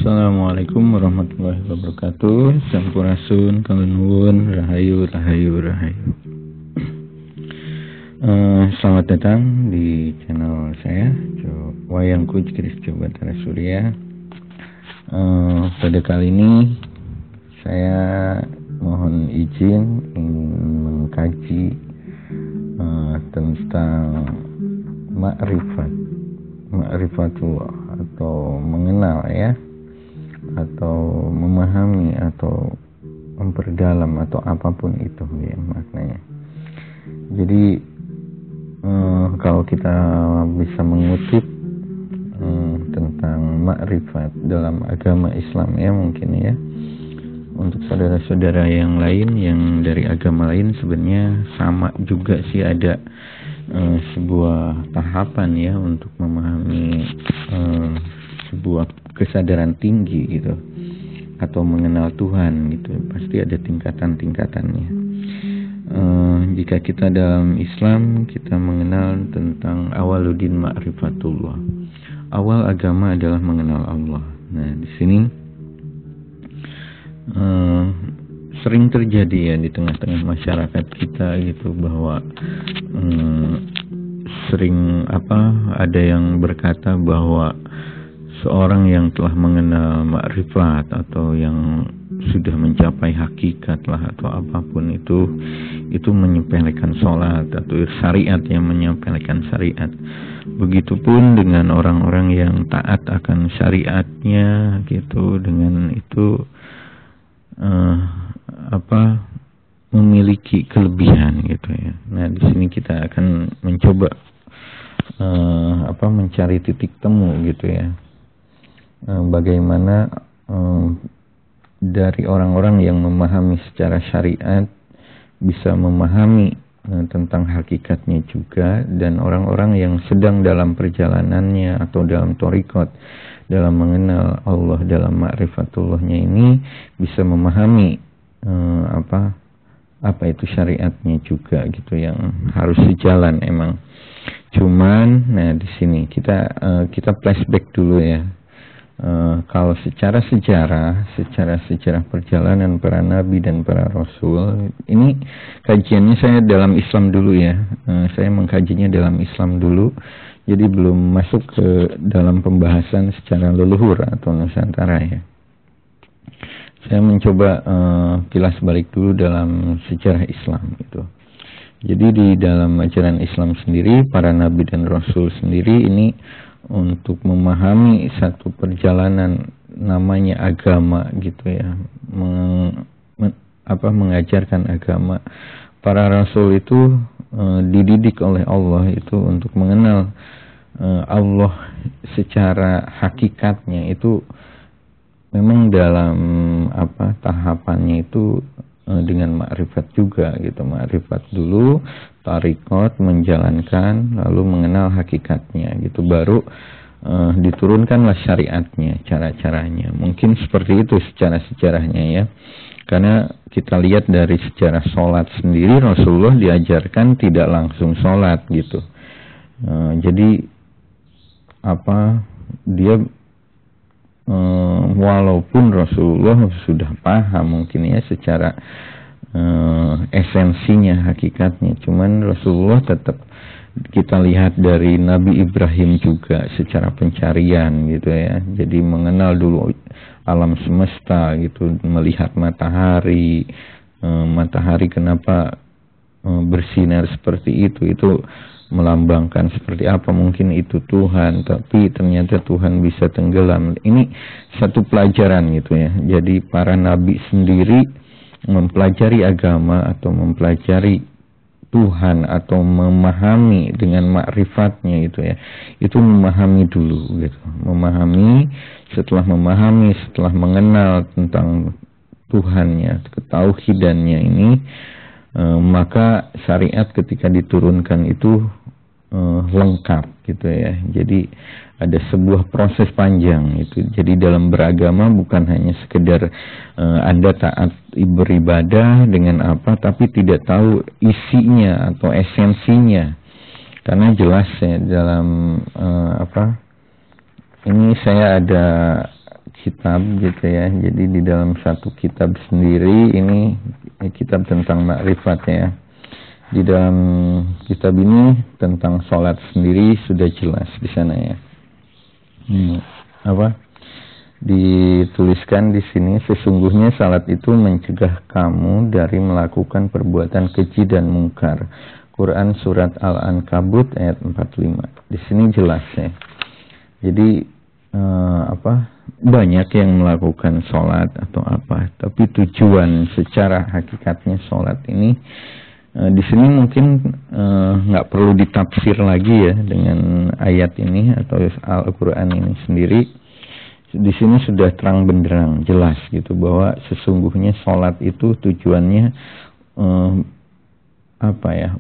Assalamualaikum warahmatullahi wabarakatuh. Sampurasun, kalunuwun, rahayu. Selamat datang di channel saya, Wayangku Cikris Batara Surya. Pada kali ini saya mohon izin ingin mengkaji tentang ma'rifatullah atau mengenal ya, atau memahami atau memperdalam atau apapun itu ya maknanya. Jadi kalau kita bisa mengutip tentang makrifat dalam agama Islam ya, mungkin ya untuk saudara-saudara yang lain yang dari agama lain sebenarnya sama juga sih, ada sebuah tahapan ya untuk memahami sebuah kesadaran tinggi gitu atau mengenal Tuhan gitu, pasti ada tingkatan-tingkatannya. Jika kita dalam Islam, kita mengenal tentang awaludin ma'rifatullah. Awal agama adalah mengenal Allah. Nah, di sini sering terjadi ya di tengah-tengah masyarakat kita gitu, bahwa sering ada yang berkata bahwa seorang yang telah mengenal makrifat atau yang sudah mencapai hakikat lah atau apapun itu menyepelekan sholat atau syariat, yang menyepelekan syariat. Begitupun dengan orang-orang yang taat akan syariatnya gitu, dengan itu memiliki kelebihan gitu ya. Nah, di sini kita akan mencoba mencari titik temu gitu ya. Bagaimana dari orang-orang yang memahami secara syariat bisa memahami tentang hakikatnya juga, dan orang-orang yang sedang dalam perjalanannya atau dalam thariqat, dalam mengenal Allah, dalam ma'rifatullahnya ini bisa memahami apa itu syariatnya juga gitu, yang harus sejalan emang. Cuman nah di sini kita flashback dulu ya. Kalau secara sejarah perjalanan para nabi dan para rasul, ini kajiannya saya dalam Islam dulu ya. Saya mengkajinya dalam Islam dulu, jadi belum masuk ke dalam pembahasan secara leluhur atau nusantara ya. Saya mencoba kilas balik dulu dalam sejarah Islam gitu. Jadi di dalam ajaran Islam sendiri, para nabi dan rasul sendiri ini untuk memahami satu perjalanan namanya agama gitu ya, mengajarkan agama. Para rasul itu dididik oleh Allah itu untuk mengenal Allah secara hakikatnya. Itu memang dalam tahapannya itu dengan makrifat juga gitu. Makrifat dulu, thariqat, menjalankan, lalu mengenal hakikatnya gitu, baru diturunkanlah syariatnya, cara-caranya. Mungkin seperti itu secara sejarahnya ya. Karena kita lihat dari sejarah sholat sendiri, Rasulullah diajarkan tidak langsung sholat gitu. Jadi dia walaupun Rasulullah sudah paham mungkin ya secara esensinya, hakikatnya, cuman Rasulullah tetap kita lihat dari Nabi Ibrahim juga secara pencarian gitu ya. Jadi mengenal dulu alam semesta gitu, melihat matahari kenapa bersinar seperti itu melambangkan seperti apa, mungkin itu Tuhan, tapi ternyata Tuhan bisa tenggelam. Ini satu pelajaran gitu ya. Jadi para nabi sendiri mempelajari agama atau mempelajari Tuhan atau memahami dengan makrifatnya itu ya, itu memahami dulu gitu, setelah mengenal tentang Tuhannya, ketauhidannya ini, Maka syariat ketika diturunkan itu lengkap gitu ya. Jadi ada sebuah proses panjang itu. Jadi dalam beragama bukan hanya sekedar Anda taat beribadah dengan apa, tapi tidak tahu isinya atau esensinya. Karena jelas ya dalam ini saya ada kitab gitu ya. Jadi di dalam satu kitab sendiri ini kitab tentang makrifat ya. Di dalam kitab ini tentang sholat sendiri sudah jelas di sana ya. Dituliskan di sini, sesungguhnya salat itu mencegah kamu dari melakukan perbuatan keji dan mungkar. Quran surat Al-Ankabut ayat 45. Di sini jelas ya. Jadi banyak yang melakukan sholat atau apa, tapi tujuan secara hakikatnya sholat ini di sini mungkin nggak perlu ditafsir lagi ya dengan ayat ini atau Al-Quran ini sendiri. Di sini sudah terang benderang jelas gitu bahwa sesungguhnya sholat itu tujuannya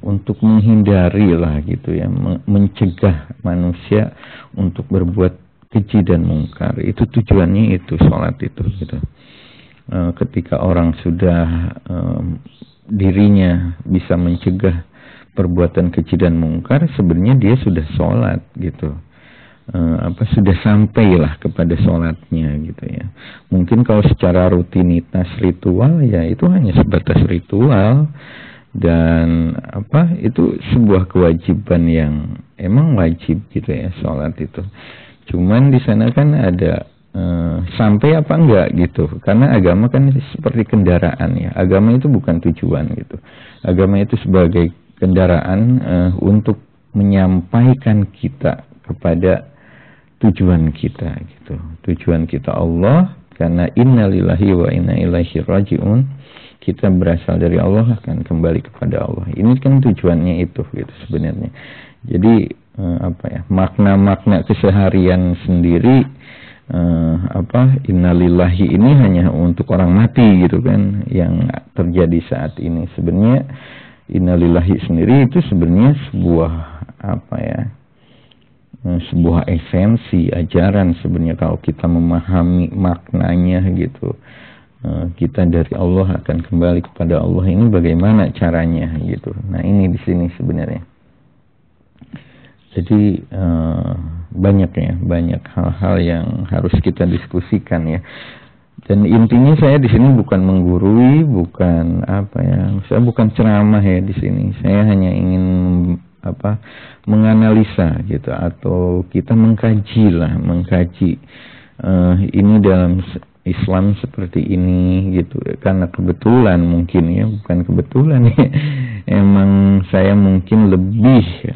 untuk menghindari lah gitu ya, mencegah manusia untuk berbuat keji dan mungkar. Itu tujuannya, itu sholat itu gitu. Ketika orang sudah dirinya bisa mencegah perbuatan keji dan mungkar, sebenarnya dia sudah sholat gitu. Sudah sampailah kepada sholatnya gitu ya. Mungkin kalau secara rutinitas ritual ya itu hanya sebatas ritual, dan itu sebuah kewajiban yang emang wajib gitu ya, sholat itu. Cuman di sana kan ada sampai apa enggak gitu, karena agama kan seperti kendaraan ya. Agama itu bukan tujuan gitu. Agama itu sebagai kendaraan untuk menyampaikan kita kepada tujuan kita gitu. Tujuan kita Allah, karena innalillahi wa inna ilaihi rajiun. Kita berasal dari Allah, akan kembali kepada Allah. Ini kan tujuannya itu gitu sebenarnya. Jadi makna-makna keseharian sendiri innalillahi ini hanya untuk orang mati gitu kan, yang terjadi saat ini. Sebenarnya innalillahi sendiri itu sebenarnya sebuah esensi ajaran sebenarnya. Kalau kita memahami maknanya gitu, kita dari Allah akan kembali kepada Allah, ini bagaimana caranya gitu. Nah ini di sini sebenarnya. Jadi banyak hal-hal yang harus kita diskusikan ya. Dan intinya saya di sini bukan menggurui, saya bukan ceramah ya di sini. Saya hanya ingin menganalisa gitu, atau kita mengkaji ini dalam Islam seperti ini gitu. Karena kebetulan mungkin ya, bukan kebetulan ya. Emang saya mungkin lebih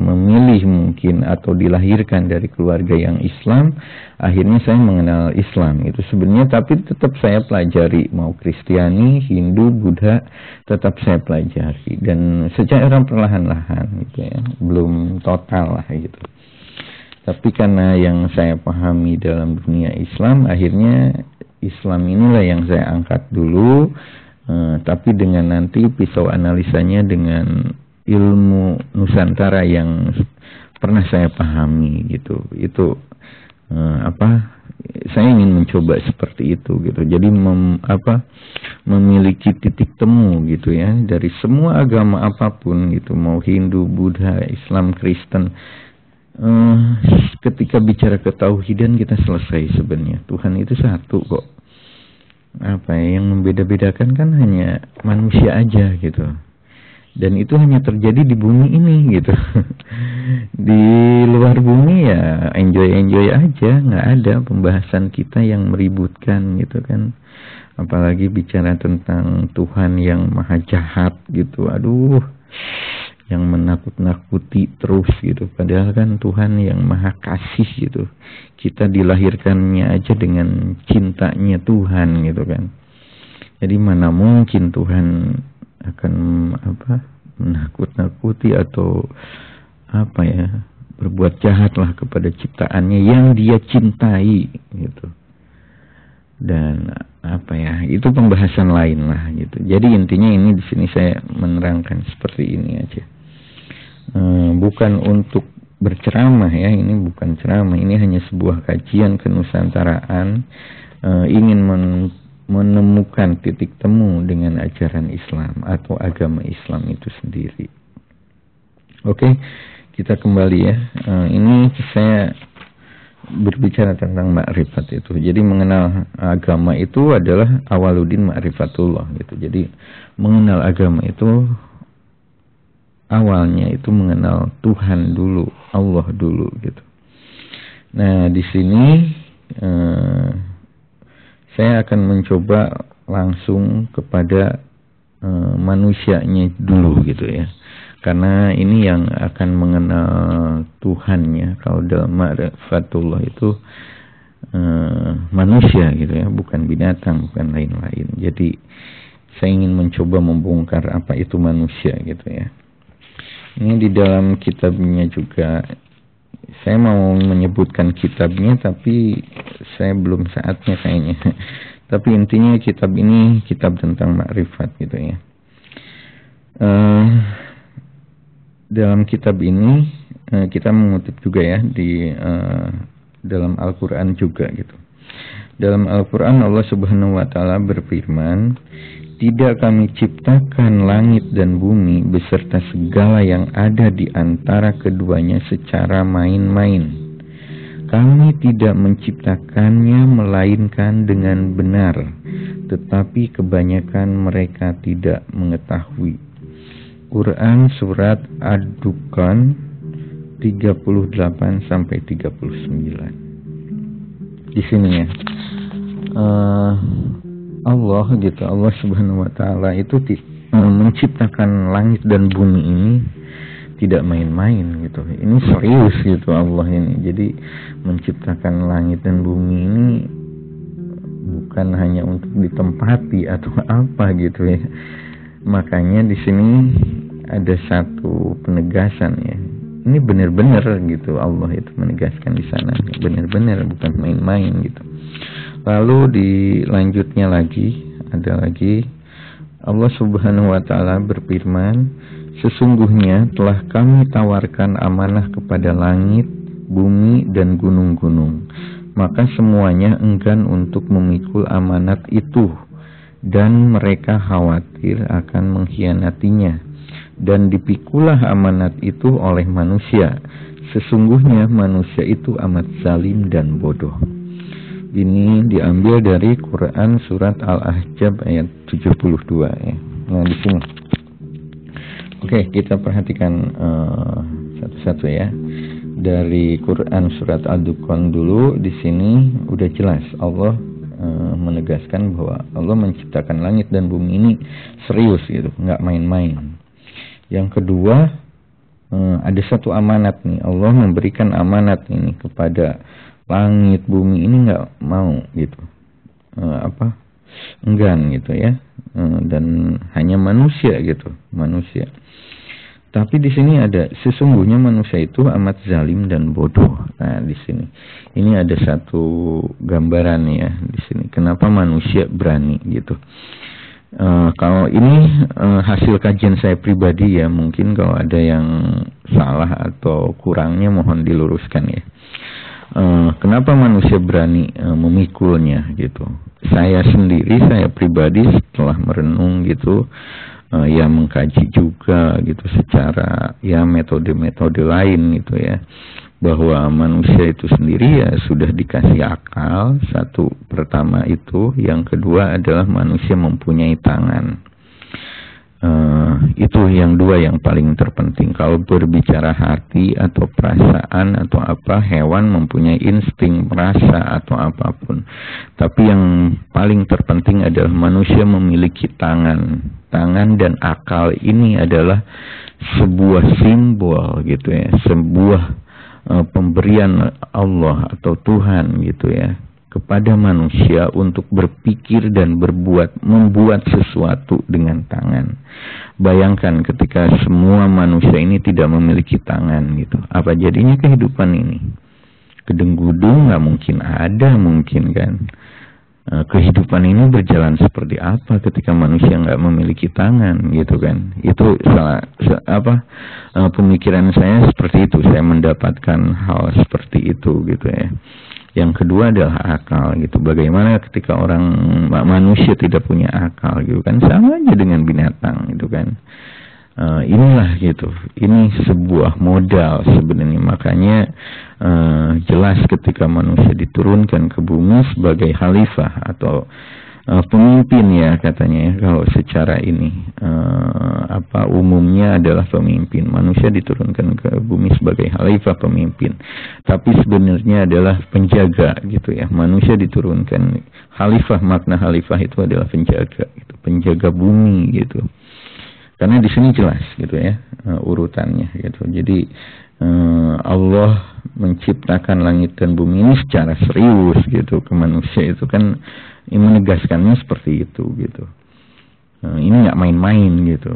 memilih mungkin atau dilahirkan dari keluarga yang Islam, akhirnya saya mengenal Islam itu sebenarnya. Tapi tetap saya pelajari, mau Kristiani, Hindu, Buddha, tetap saya pelajari, dan secara perlahan-lahan gitu ya, belum total lah gitu. Tapi karena yang saya pahami dalam dunia Islam, akhirnya Islam inilah yang saya angkat dulu, tapi dengan nanti pisau analisanya dengan ilmu Nusantara yang pernah saya pahami gitu. Itu saya ingin mencoba seperti itu gitu. Jadi memiliki titik temu gitu ya dari semua agama apapun gitu, mau Hindu, Buddha, Islam, Kristen. Ketika bicara ketauhidan kita selesai sebenarnya. Tuhan itu satu kok. Yang membeda-bedakan kan hanya manusia aja gitu. Dan itu hanya terjadi di bumi ini gitu. Di luar bumi ya enjoy aja, nggak ada pembahasan kita yang meributkan gitu kan. Apalagi bicara tentang Tuhan yang maha jahat gitu, aduh, yang menakut-nakuti terus gitu. Padahal kan Tuhan yang maha kasih gitu. Kita dilahirkannya aja dengan cintanya Tuhan gitu kan. Jadi mana mungkin Tuhan akan menakut-nakuti atau berbuat jahat lah kepada ciptaannya yang dia cintai gitu. dan apa ya, itu pembahasan lain lah gitu. Jadi intinya ini di sini saya menerangkan seperti ini aja. Bukan untuk berceramah ya, ini bukan ceramah, ini hanya sebuah kajian kenusantaraan, ingin menemukan titik temu dengan ajaran Islam atau agama Islam itu sendiri. Oke, kita kembali ya. Ini saya berbicara tentang ma'rifat itu. Jadi mengenal agama itu adalah awaludin ma'rifatullah gitu. Jadi mengenal agama itu awalnya itu mengenal Tuhan dulu, Allah dulu gitu. Nah, di sini saya akan mencoba langsung kepada manusianya dulu gitu ya. Karena ini yang akan mengenal Tuhannya. Kalau dalam ma'rifatullah itu manusia gitu ya, bukan binatang, bukan lain-lain. Jadi saya ingin mencoba membongkar apa itu manusia gitu ya. Ini di dalam kitabnya juga. Saya mau menyebutkan kitabnya tapi saya belum saatnya kayaknya. Tapi intinya kitab ini kitab tentang makrifat gitu ya. Dalam kitab ini kita mengutip juga ya di dalam Al-Qur'an juga gitu. Dalam Al-Qur'an Allah Subhanahu wa taala berfirman, "Tidak kami ciptakan langit dan bumi beserta segala yang ada di antara keduanya secara main-main. Kami tidak menciptakannya melainkan dengan benar, tetapi kebanyakan mereka tidak mengetahui." Quran surat Ad-Dukhan 38 sampai 39. Di sini ya. Allah gitu, Allah Subhanahu wa taala itu menciptakan langit dan bumi ini tidak main-main gitu. Ini serius gitu Allah ini. Jadi menciptakan langit dan bumi ini bukan hanya untuk ditempati atau apa gitu ya. Makanya di sini ada satu penegasan ya. Ini benar-benar gitu, Allah itu menegaskan di sana, benar-benar bukan main-main gitu. Lalu di lanjutnya lagi, ada lagi Allah Subhanahu wa taala berfirman, "Sesungguhnya telah kami tawarkan amanah kepada langit, bumi dan gunung-gunung. Maka semuanya enggan untuk memikul amanat itu, dan mereka khawatir akan mengkhianatinya. Dan dipikulah amanat itu oleh manusia. Sesungguhnya manusia itu amat zalim dan bodoh." Ini diambil dari Quran surat Al-Ahzab ayat 72 ya. Nah, di sini. Oke, kita perhatikan satu-satu ya. Dari Quran surat Ad-Dukhan dulu, di sini udah jelas Allah menegaskan bahwa Allah menciptakan langit dan bumi ini serius gitu, nggak main-main. Yang kedua, ada satu amanat nih, Allah memberikan amanat ini kepada langit bumi ini, nggak mau gitu, enggan gitu ya, dan hanya manusia gitu, manusia. Tapi di sini ada sesungguhnya manusia itu amat zalim dan bodoh. Nah, di sini ini ada satu gambaran ya di sini. Kenapa manusia berani gitu? Kalau ini hasil kajian saya pribadi ya, mungkin kalau ada yang salah atau kurangnya mohon diluruskan ya. Kenapa manusia berani memikulnya gitu? Saya sendiri, saya pribadi setelah merenung gitu, ya mengkaji juga gitu secara ya metode-metode lain gitu ya, bahwa manusia itu sendiri ya sudah dikasih akal, satu pertama itu, yang kedua adalah manusia mempunyai tangan. Itu yang dua yang paling terpenting. Kalau berbicara hati atau perasaan atau apa, hewan mempunyai insting merasa atau apapun. Tapi yang paling terpenting adalah manusia memiliki tangan. Tangan dan akal ini adalah sebuah simbol gitu ya, sebuah pemberian Allah atau Tuhan gitu ya kepada manusia untuk berpikir dan membuat sesuatu dengan tangan. Bayangkan ketika semua manusia ini tidak memiliki tangan gitu, apa jadinya kehidupan ini? Gedung-gedung nggak mungkin ada mungkin kan. kehidupan ini berjalan seperti apa ketika manusia nggak memiliki tangan, gitu kan? Itu pemikiran saya seperti itu. Saya mendapatkan hal seperti itu, gitu ya. Yang kedua adalah akal, gitu. Bagaimana ketika manusia tidak punya akal, gitu kan? Sama aja dengan binatang, gitu kan? Inilah gitu. Ini sebuah modal sebenarnya. Makanya jelas ketika manusia diturunkan ke bumi sebagai khalifah atau pemimpin ya katanya ya, kalau secara ini umumnya adalah pemimpin. Manusia diturunkan ke bumi sebagai khalifah, pemimpin. Tapi sebenarnya adalah penjaga gitu ya. Manusia diturunkan khalifah, makna khalifah itu adalah penjaga gitu, penjaga bumi gitu. Karena di sini jelas gitu ya urutannya gitu. Jadi Allah menciptakan langit dan bumi ini secara serius gitu ke manusia, itu kan menegaskannya seperti itu gitu. Ini nggak main-main gitu.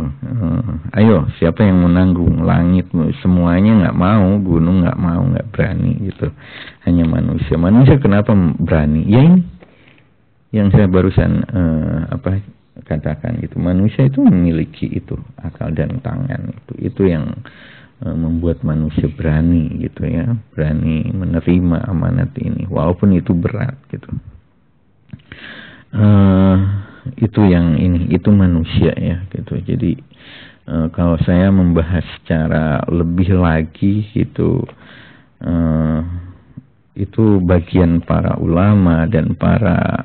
Ayo siapa yang menanggung langit, semuanya nggak mau, gunung nggak mau, nggak berani gitu. Hanya manusia. Manusia kenapa berani? Ya ini yang saya barusan katakan gitu. Manusia itu memiliki itu akal dan tangan, itu yang membuat manusia berani gitu ya, berani menerima amanat ini walaupun itu berat gitu. Itu yang ini, itu manusia ya gitu. Jadi kalau saya membahas secara lebih lagi itu bagian para ulama dan para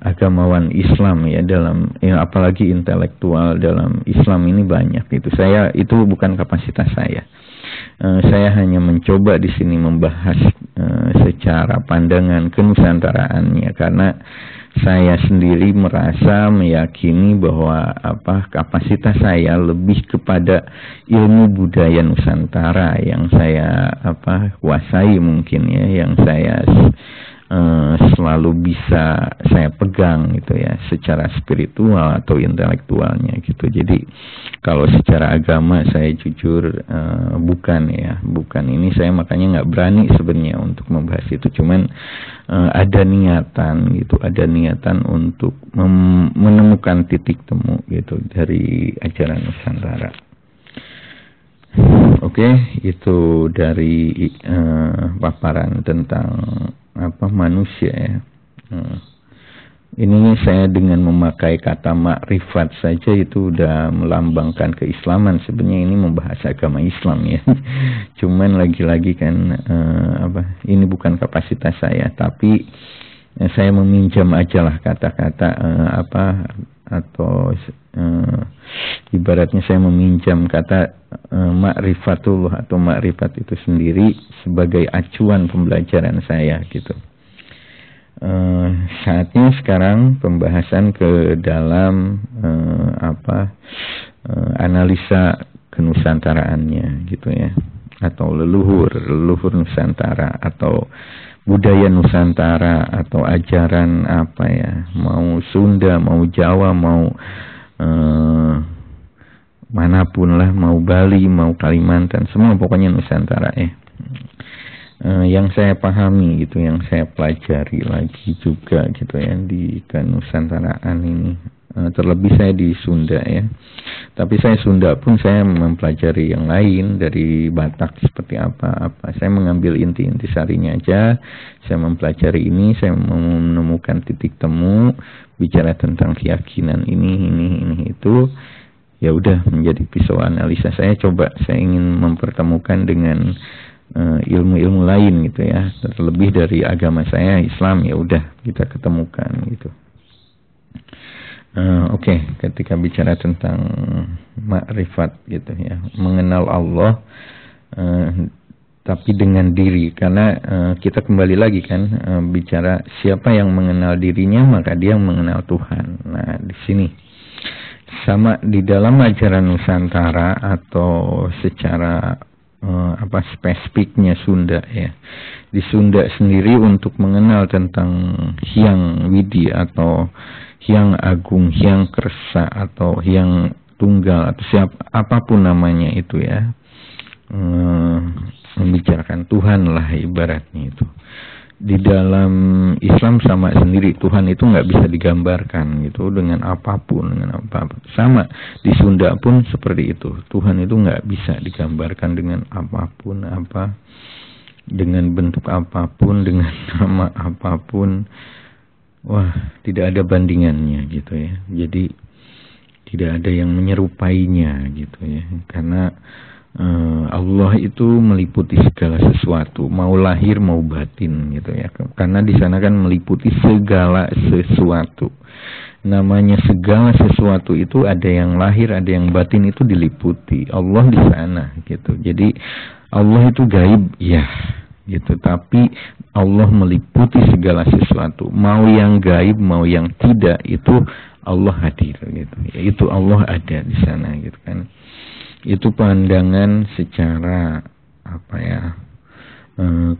agamawan Islam ya, dalam apalagi intelektual dalam Islam ini banyak gitu. Itu bukan kapasitas saya. Saya hanya mencoba di sini membahas secara pandangan kenusantaraannya, karena saya sendiri merasa meyakini bahwa kapasitas saya lebih kepada ilmu budaya Nusantara yang saya kuasai mungkin ya, yang saya selalu bisa saya pegang gitu ya, secara spiritual atau intelektualnya gitu. Jadi kalau secara agama saya jujur bukan ini, saya makanya nggak berani sebenarnya untuk membahas itu. Cuman ada niatan gitu, ada niatan untuk menemukan titik temu gitu dari ajaran Nusantara. Oke, itu dari paparan tentang manusia ya. Ini saya dengan memakai kata makrifat saja itu udah melambangkan keislaman. Sebenarnya ini membahas agama Islam ya. Cuman lagi-lagi kan ini bukan kapasitas saya, tapi saya meminjam aja lah kata-kata ibaratnya saya meminjam kata ma'rifatullah atau ma'rifat itu sendiri sebagai acuan pembelajaran saya gitu. Saatnya sekarang pembahasan ke dalam analisa kenusantaraannya gitu ya, atau leluhur Nusantara atau budaya Nusantara atau ajaran mau Sunda, mau Jawa, mau manapun lah, mau Bali, mau Kalimantan, semua pokoknya Nusantara ya. Yang saya pahami gitu, yang saya pelajari lagi juga gitu ya di kenusantaraan ini. Terlebih saya di Sunda ya. Tapi saya Sunda pun saya mempelajari yang lain dari Batak seperti apa. Saya mengambil inti-inti sarinya aja. Saya mempelajari ini, saya menemukan titik temu, bicara tentang keyakinan ini itu. Ya udah menjadi pisau analisa. Saya ingin mempertemukan dengan ilmu-ilmu lain gitu ya, terlebih dari agama saya Islam, ya udah kita ketemukan gitu. Oke, ketika bicara tentang makrifat gitu ya, mengenal Allah tapi dengan diri, karena kita kembali lagi kan bicara siapa yang mengenal dirinya maka dia mengenal Tuhan. Nah di sini sama di dalam ajaran Nusantara atau secara spesifiknya Sunda ya. Di Sunda sendiri untuk mengenal tentang Hyang Widi atau Hyang Agung, Hyang Kersa atau Hyang Tunggal atau apapun namanya itu ya, membicarakan Tuhan lah ibaratnya itu. di dalam Islam sama sendiri, Tuhan itu nggak bisa digambarkan gitu dengan apapun, sama di Sunda pun seperti itu, Tuhan itu nggak bisa digambarkan dengan apapun, dengan bentuk apapun, dengan nama apapun. Wah, tidak ada bandingannya gitu ya. Jadi tidak ada yang menyerupainya gitu ya, karena Allah itu meliputi segala sesuatu, mau lahir mau batin gitu ya. Karena di sana kan meliputi segala sesuatu. Namanya segala sesuatu itu ada yang lahir, ada yang batin, itu diliputi. Allah di sana gitu. Jadi Allah itu gaib ya gitu, tapi Allah meliputi segala sesuatu. Mau yang gaib mau yang tidak, itu Allah hadir gitu. Itu Allah ada di sana gitu kan. Itu pandangan secara apa ya,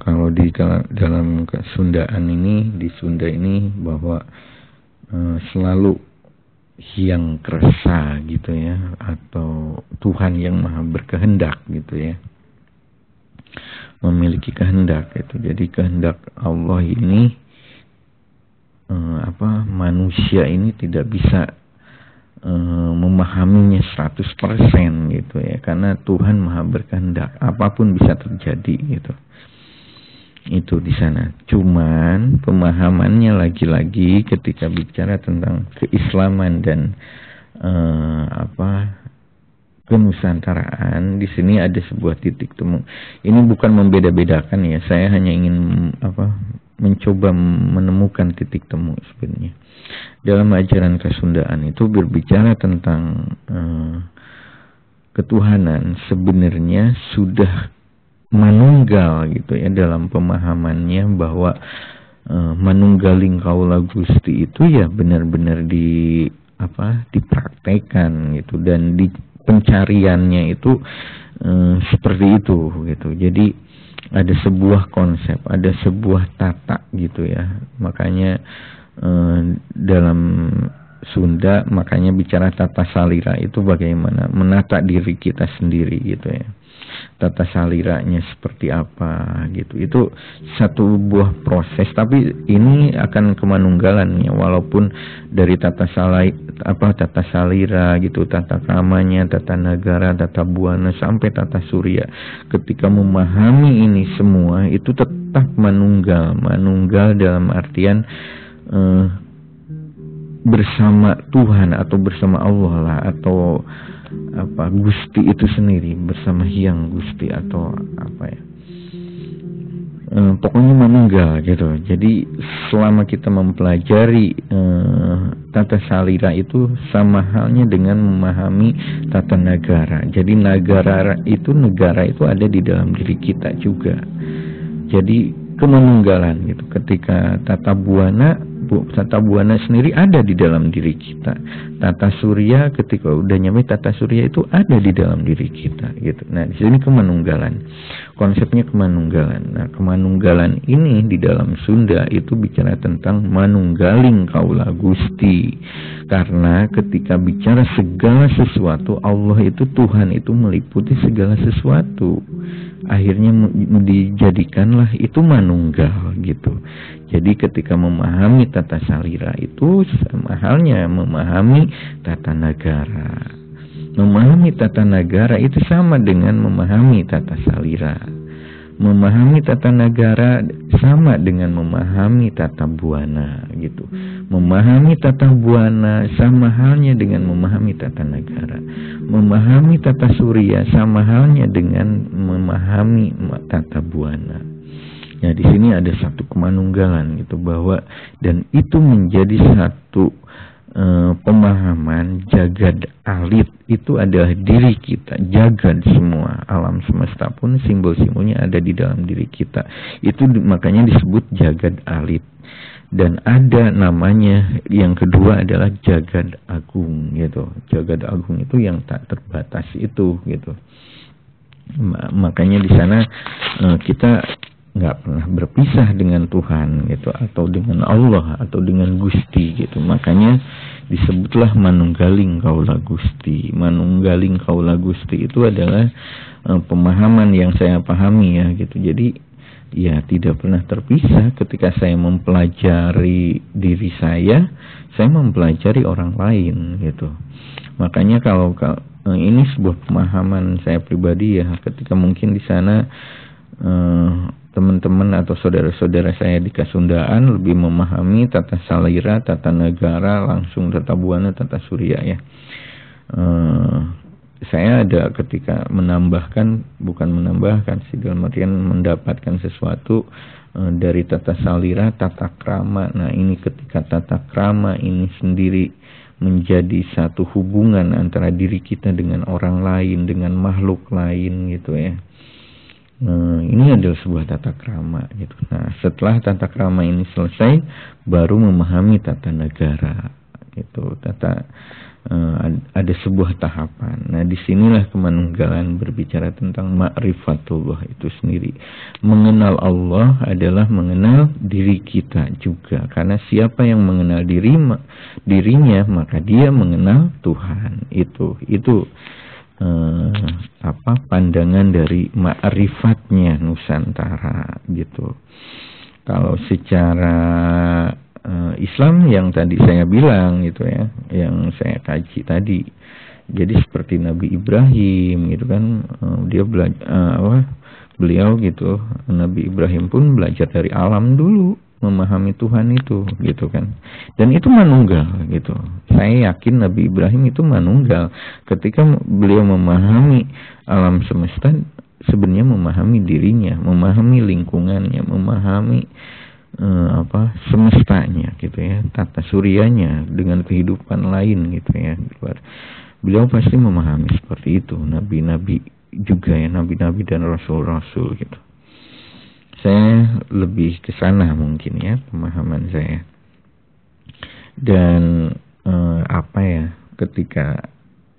kalau di dalam kesundaan ini, di Sunda ini, bahwa selalu Hyang Kresa gitu ya, atau Tuhan yang maha berkehendak gitu ya, memiliki kehendak gitu. Jadi kehendak Allah ini manusia ini tidak bisa memahaminya 100% gitu ya, karena Tuhan maha berkehendak, apapun bisa terjadi gitu. Itu di sana. Cuman pemahamannya lagi-lagi ketika bicara tentang keislaman dan kenusantaraan, di sini ada sebuah titik temu. Ini bukan membeda-bedakan ya, saya hanya ingin mencoba menemukan titik temu sebenarnya. Dalam ajaran Kesundaan itu berbicara tentang ketuhanan sebenarnya sudah manunggal gitu ya, dalam pemahamannya bahwa manunggaling kaula Gusti itu ya benar-benar dipraktekkan gitu, dan di pencariannya itu seperti itu gitu. Jadi ada sebuah konsep, ada sebuah tata gitu ya. Makanya dalam Sunda makanya bicara tata salira itu bagaimana menata diri kita sendiri gitu ya. Tata saliranya seperti apa gitu. Itu satu buah proses, tapi ini akan kemanunggalan ya, walaupun dari tata salira gitu, tata kramanya, tata nagara, tata buana sampai tata surya. Ketika memahami ini semua itu tetap manunggal dalam artian bersama Tuhan atau bersama Allah lah, atau Gusti itu sendiri, bersama Hyang Gusti atau pokoknya manunggal gitu. Jadi selama kita mempelajari tata salira itu sama halnya dengan memahami tata nagara. Jadi negara itu ada di dalam diri kita juga. Jadi kemanunggalan gitu. Ketika tata buana sendiri ada di dalam diri kita. Tata surya, ketika udah nyampe tata surya itu ada di dalam diri kita gitu. Nah, di sini kemanunggalan. Konsepnya kemanunggalan. Nah, kemanunggalan ini di dalam Sunda itu bicara tentang manunggaling kaula Gusti. Karena ketika bicara segala sesuatu, Allah itu, Tuhan itu meliputi segala sesuatu. Akhirnya dijadikanlah itu manunggal gitu. Jadi ketika memahami tata salira itu sama halnya memahami tata nagara. Memahami tata nagara itu sama dengan memahami tata salira. Memahami tata nagara sama dengan memahami tata buana gitu. Memahami tata buana sama halnya dengan memahami tata nagara. Memahami tata surya sama halnya dengan memahami tata buana. Ya, di sini ada satu kemanunggalan gitu, bahwa dan itu menjadi satu pemahaman jagad alit itu adalah diri kita. Jagad semua alam semesta pun simbol-simbolnya ada di dalam diri kita. Itu makanya disebut jagad alit. Dan ada namanya yang kedua adalah jagad agung gitu. Jagad agung itu yang tak terbatas itu gitu. Makanya di sana kita nggak pernah berpisah dengan Tuhan gitu, atau dengan Allah, atau dengan Gusti gitu. Makanya disebutlah manunggaling kaula Gusti. Manunggaling kaula Gusti itu adalah pemahaman yang saya pahami ya gitu. Jadi ya tidak pernah terpisah. Ketika saya mempelajari diri saya mempelajari orang lain gitu. Makanya kalau ini sebuah pemahaman saya pribadi ya, ketika mungkin di sana teman-teman atau saudara-saudara saya di Kasundaan lebih memahami tata salira, tata negara, langsung tata buana, tata surya ya. Saya ada ketika bukan menambahkan sih, dalam artian mendapatkan sesuatu dari tata salira, tata krama. Nah ini ketika tata krama ini sendiri menjadi satu hubungan antara diri kita dengan orang lain, dengan makhluk lain gitu ya. Ini adalah sebuah tata krama gitu. Nah setelah tata krama ini selesai, baru memahami tata negara gitu. Ada sebuah tahapan. Nah disinilah kemanunggalan berbicara tentang ma'rifatullah itu sendiri. Mengenal Allah adalah mengenal diri kita juga. Karena siapa yang mengenal dirinya, maka dia mengenal Tuhan. Itu pandangan dari ma'rifatnya Nusantara gitu. Kalau secara Islam yang tadi saya bilang gitu ya, yang saya kaji tadi, jadi seperti Nabi Ibrahim gitu kan, dia beliau gitu, Nabi Ibrahim pun belajar dari alam dulu, memahami Tuhan itu gitu kan, dan itu manunggal gitu. Saya yakin Nabi Ibrahim itu manunggal. Ketika beliau memahami alam semesta, sebenarnya memahami dirinya, memahami lingkungannya, memahami semestanya gitu ya, tata suryanya dengan kehidupan lain gitu ya. Beliau pasti memahami seperti itu. Nabi-nabi juga ya, nabi-nabi dan rasul-rasul gitu. Saya lebih ke sana mungkin ya pemahaman saya. Dan ketika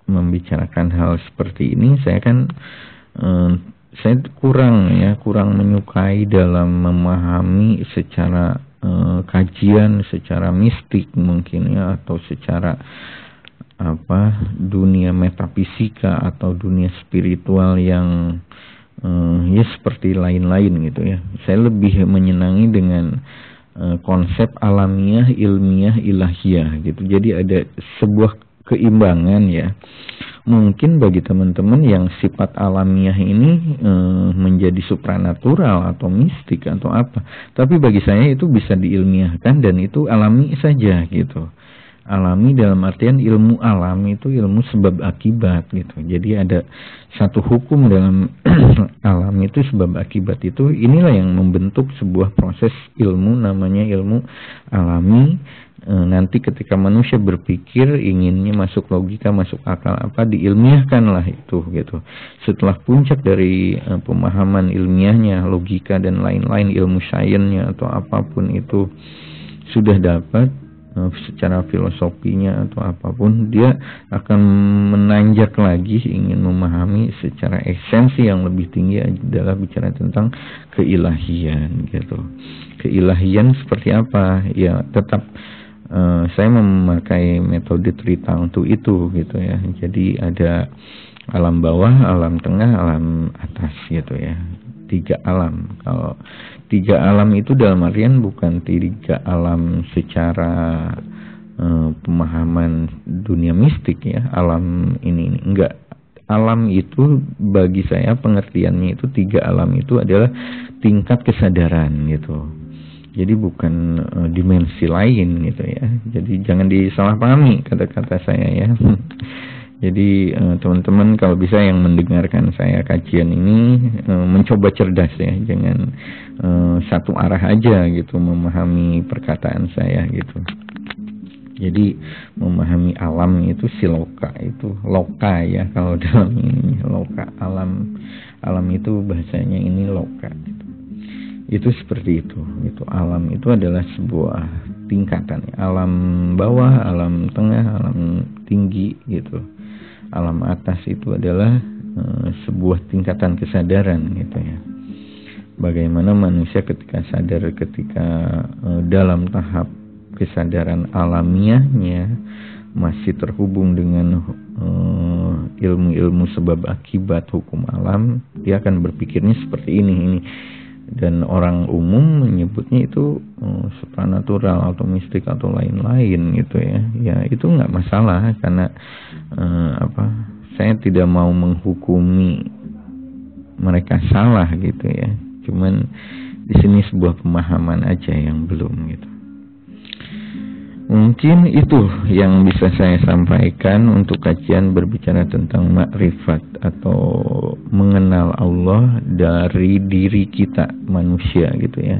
membicarakan hal seperti ini, saya kan saya kurang menyukai dalam memahami secara kajian, secara mistik mungkin ya, atau secara dunia metafisika atau dunia spiritual yang ya seperti lain-lain gitu ya. Saya lebih menyenangi dengan konsep alamiah, ilmiah, ilahiyah gitu. Jadi ada sebuah keimbangan ya. Mungkin bagi teman-teman yang sifat alamiah ini menjadi supranatural atau mistik atau apa, tapi bagi saya itu bisa diilmiahkan dan itu alami saja gitu. Alami dalam artian ilmu alam itu ilmu sebab akibat gitu. Jadi ada satu hukum dalam alam itu, sebab akibat itu, inilah yang membentuk sebuah proses ilmu, namanya ilmu alami. Nanti ketika manusia berpikir inginnya masuk logika, masuk akal diilmiahkanlah itu gitu. Setelah puncak dari pemahaman ilmiahnya, logika dan lain-lain, ilmu sainsnya atau apapun itu sudah dapat secara filosofinya atau apapun, dia akan menanjak lagi ingin memahami secara esensi yang lebih tinggi adalah bicara tentang keilahian gitu. Keilahian seperti apa? Ya tetap saya memakai metode three tang itu gitu ya. Jadi ada alam bawah, alam tengah, alam atas gitu ya. 3 alam. Kalau 3 alam itu dalam artian bukan 3 alam secara pemahaman dunia mistik ya. Alam ini enggak. Alam itu bagi saya pengertiannya itu 3 alam itu adalah tingkat kesadaran gitu. Jadi bukan dimensi lain gitu ya. Jadi jangan disalahpahami kata-kata saya ya. Jadi teman-teman kalau bisa yang mendengarkan saya kajian ini mencoba cerdas ya. Jangan satu arah aja gitu memahami perkataan saya gitu. Jadi memahami alam itu siloka, itu loka ya kalau dalam ini loka, alam itu bahasanya ini loka gitu. Itu seperti itu. Itu alam itu adalah sebuah tingkatan. Alam bawah, alam tengah, alam tinggi gitu. Alam atas itu adalah sebuah tingkatan kesadaran gitu ya. Bagaimana manusia ketika sadar, ketika dalam tahap kesadaran alamiahnya masih terhubung dengan ilmu-ilmu sebab akibat hukum alam, dia akan berpikirnya seperti ini dan orang umum menyebutnya itu supranatural atau mistik atau lain-lain gitu ya. Ya itu nggak masalah karena saya tidak mau menghukumi mereka salah gitu ya. Cuman di sini sebuah pemahaman aja yang belum gitu. Mungkin itu yang bisa saya sampaikan untuk kajian berbicara tentang makrifat atau mengenal Allah dari diri kita manusia gitu ya.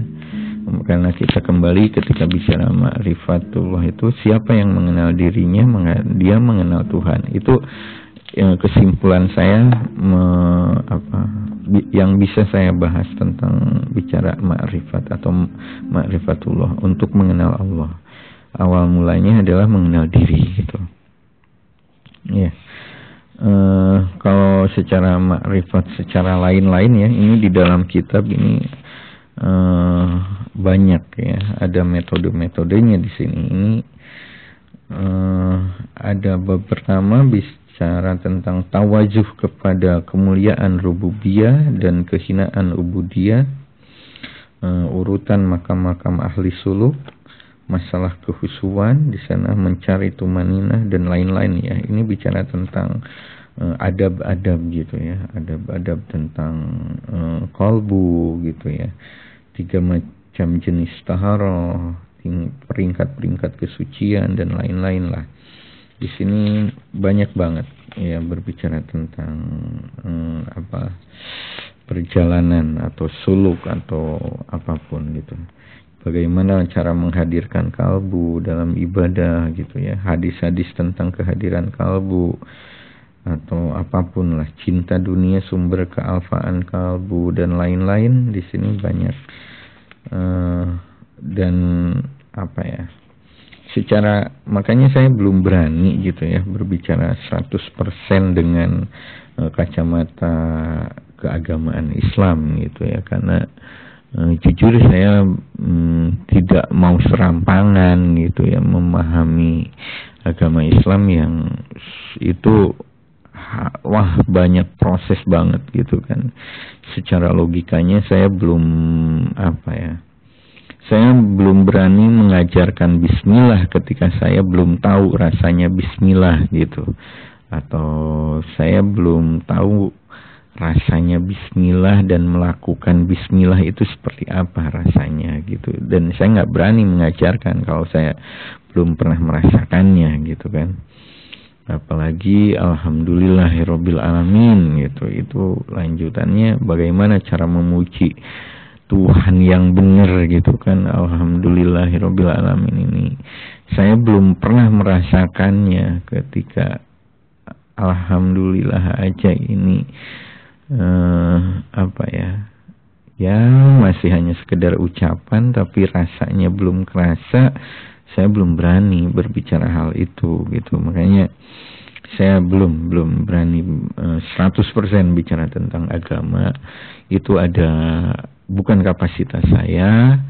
Karena kita kembali ketika bicara makrifatullah itu siapa yang mengenal dirinya, dia mengenal Tuhan. Itu kesimpulan saya yang bisa saya bahas tentang bicara makrifat atau makrifatullah untuk mengenal Allah. Awal mulanya adalah mengenal diri gitu. Ya. Kalau secara makrifat secara lain-lain ya, ini di dalam kitab ini banyak ya, ada metode-metodenya di sini. Ini ada pertama bicara tentang tawajuh kepada kemuliaan rububiyah dan kehinaan ubudiyah, urutan makam-makam ahli suluk, masalah kehusuan di sana, mencari tumaninah dan lain-lain ya. Ini bicara tentang adab-adab gitu ya, adab-adab tentang qalbu gitu ya. 3 macam jenis taharah, peringkat-peringkat kesucian dan lain-lain lah. Di sini banyak banget ya berbicara tentang perjalanan atau suluk atau apapun gitu. Bagaimana cara menghadirkan kalbu dalam ibadah gitu ya. Hadis-hadis tentang kehadiran kalbu atau apapun lah, cinta dunia sumber kealfaan kalbu dan lain-lain di sini banyak. Dan secara makanya saya belum berani gitu ya berbicara 100% dengan kacamata keagamaan Islam gitu ya, karena jujur saya tidak mau serampangan gitu ya memahami agama Islam yang itu banyak proses banget gitu kan. Secara logikanya saya belum saya belum berani mengajarkan bismillah ketika saya belum tahu rasanya bismillah gitu, atau saya belum tahu rasanya bismillah dan melakukan bismillah itu seperti apa rasanya gitu. Dan saya nggak berani mengajarkan kalau saya belum pernah merasakannya gitu kan. Apalagi alhamdulillahirabbil alamin gitu. Itu lanjutannya bagaimana cara memuji Tuhan yang benar gitu kan. Alhamdulillahirabbil alamin ini saya belum pernah merasakannya. Ketika alhamdulillah aja ini ya masih hanya sekedar ucapan, tapi rasanya belum kerasa. Saya belum berani berbicara hal itu gitu. Makanya saya belum berani 100% bicara tentang agama. Itu bukan kapasitas saya.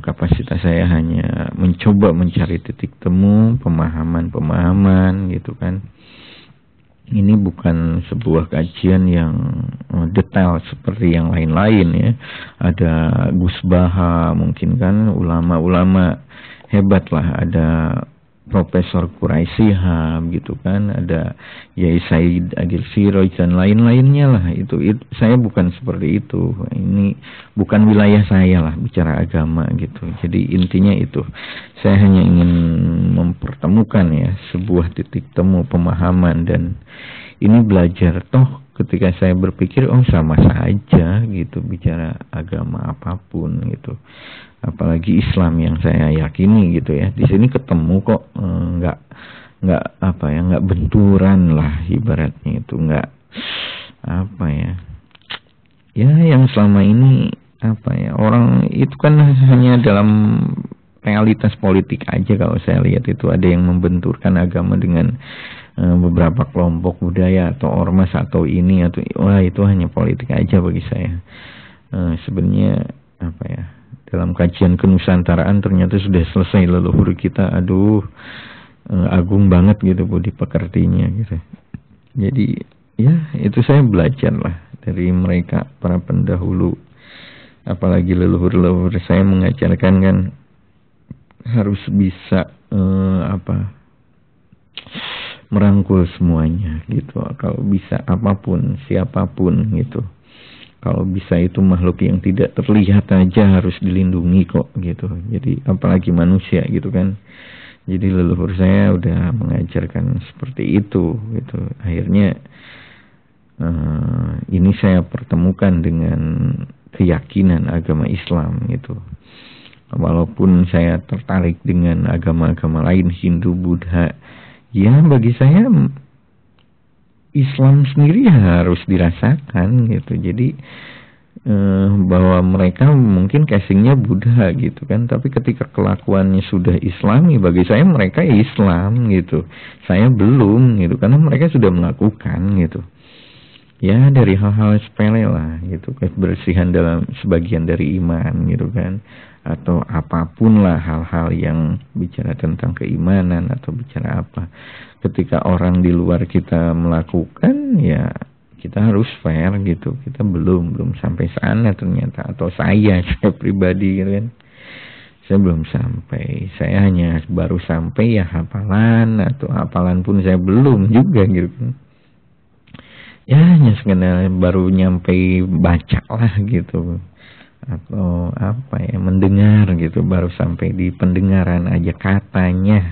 Kapasitas saya hanya mencoba mencari titik temu, pemahaman gitu kan. Ini bukan sebuah kajian yang detail seperti yang lain-lain ya. Ada Gus Baha mungkin kan, ulama-ulama hebat lah. Ada Profesor Quraisy Shihab gitu kan, ada Yai Said Agil Siroj dan lain-lainnya lah. Itu saya bukan seperti itu. Ini bukan wilayah saya lah bicara agama gitu. Jadi intinya itu, saya hanya ingin mempertemukan ya sebuah titik temu pemahaman. Dan ini belajar toh ketika saya berpikir sama saja gitu bicara agama apapun gitu. Apalagi Islam yang saya yakini gitu ya. Di sini ketemu kok nggak benturan lah ibaratnya itu, nggak ya yang selama ini orang itu kan hanya dalam realitas politik aja. Kalau saya lihat itu ada yang membenturkan agama dengan beberapa kelompok budaya atau ormas atau ini atau itu hanya politik aja bagi saya. Sebenarnya dalam kajian kenusantaraan ternyata sudah selesai leluhur kita. Agung banget gitu budi pekertinya gitu. Jadi ya itu saya belajar lah dari mereka para pendahulu Apalagi leluhur saya mengajarkan kan harus bisa merangkul semuanya gitu. Kalau bisa apapun, siapapun gitu. Kalau bisa itu makhluk yang tidak terlihat aja harus dilindungi kok gitu. Jadi apalagi manusia gitu kan. Jadi leluhur saya udah mengajarkan seperti itu gitu. Akhirnya ini saya pertemukan dengan keyakinan agama Islam gitu. Walaupun saya tertarik dengan agama-agama lain, Hindu, Buddha, ya bagi saya Islam sendiri harus dirasakan gitu. Jadi bahwa mereka mungkin casingnya Buddha gitu kan, tapi ketika kelakuannya sudah Islami, bagi saya mereka Islam gitu. Saya belum gitu, karena mereka sudah melakukan gitu. Ya dari hal-hal sepele lah gitu, kebersihan dalam sebagian dari iman gitu kan, atau apapun lah hal-hal yang bicara tentang keimanan atau bicara apa. Ketika orang di luar kita melakukan, ya kita harus fair gitu. Kita belum sampai sana ternyata, atau saya pribadi gitu kan, saya belum sampai. Saya hanya baru sampai ya hafalan, atau hafalan pun saya belum juga gitu kan. Ya hanya sekedar baru nyampe baca lah gitu, atau apa ya, mendengar gitu, baru sampai di pendengaran aja, katanya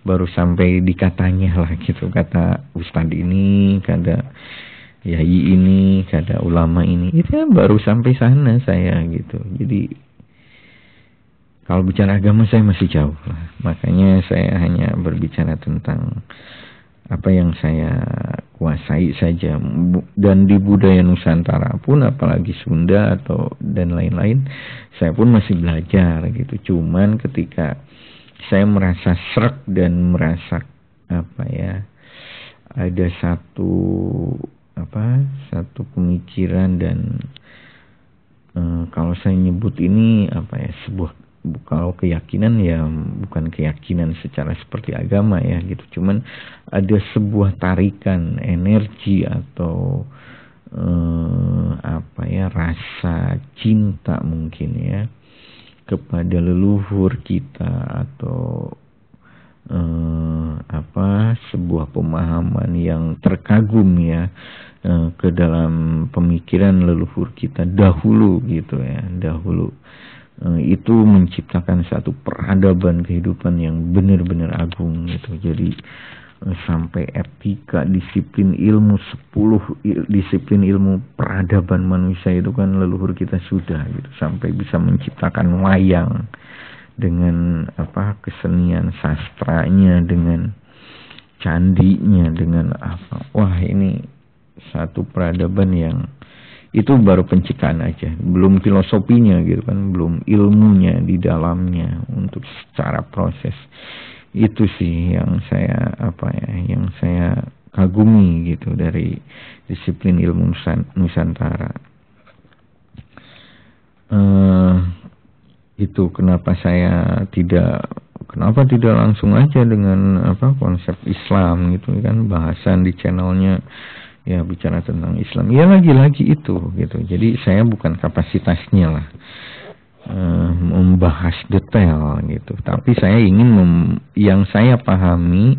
baru sampai di katanya lah gitu, kata ustadz ini, kata yai ini, kata ulama ini, itu ya baru sampai sana saya gitu. Jadi kalau bicara agama saya masih jauh lah, makanya saya hanya berbicara tentang apa yang saya kuasai saja. Dan di budaya Nusantara pun, apalagi Sunda atau dan lain-lain, saya pun masih belajar gitu. Cuman ketika saya merasa srek dan merasa ada satu pemikiran dan kalau saya nyebut ini sebuah, kalau keyakinan ya bukan keyakinan secara seperti agama ya gitu, cuman ada sebuah tarikan energi atau rasa cinta mungkin ya kepada leluhur kita, atau sebuah pemahaman yang terkagum ya ke dalam pemikiran leluhur kita dahulu gitu ya, itu menciptakan satu peradaban kehidupan yang benar-benar agung gitu. Jadi sampai etika, disiplin ilmu, 10 disiplin ilmu peradaban manusia itu kan leluhur kita sudah gitu, sampai bisa menciptakan wayang dengan kesenian sastranya, dengan candinya, dengan wah ini satu peradaban yang itu baru pencitraan aja, belum filosofinya gitu kan, belum ilmunya di dalamnya untuk secara proses. Itu sih yang saya yang saya kagumi gitu dari disiplin ilmu Nusantara. Itu kenapa tidak langsung aja dengan konsep Islam gitu kan, bahasan di channelnya ya bicara tentang Islam. Ya lagi-lagi itu gitu. Jadi saya bukan kapasitasnya lah membahas detail gitu. Tapi saya ingin yang saya pahami,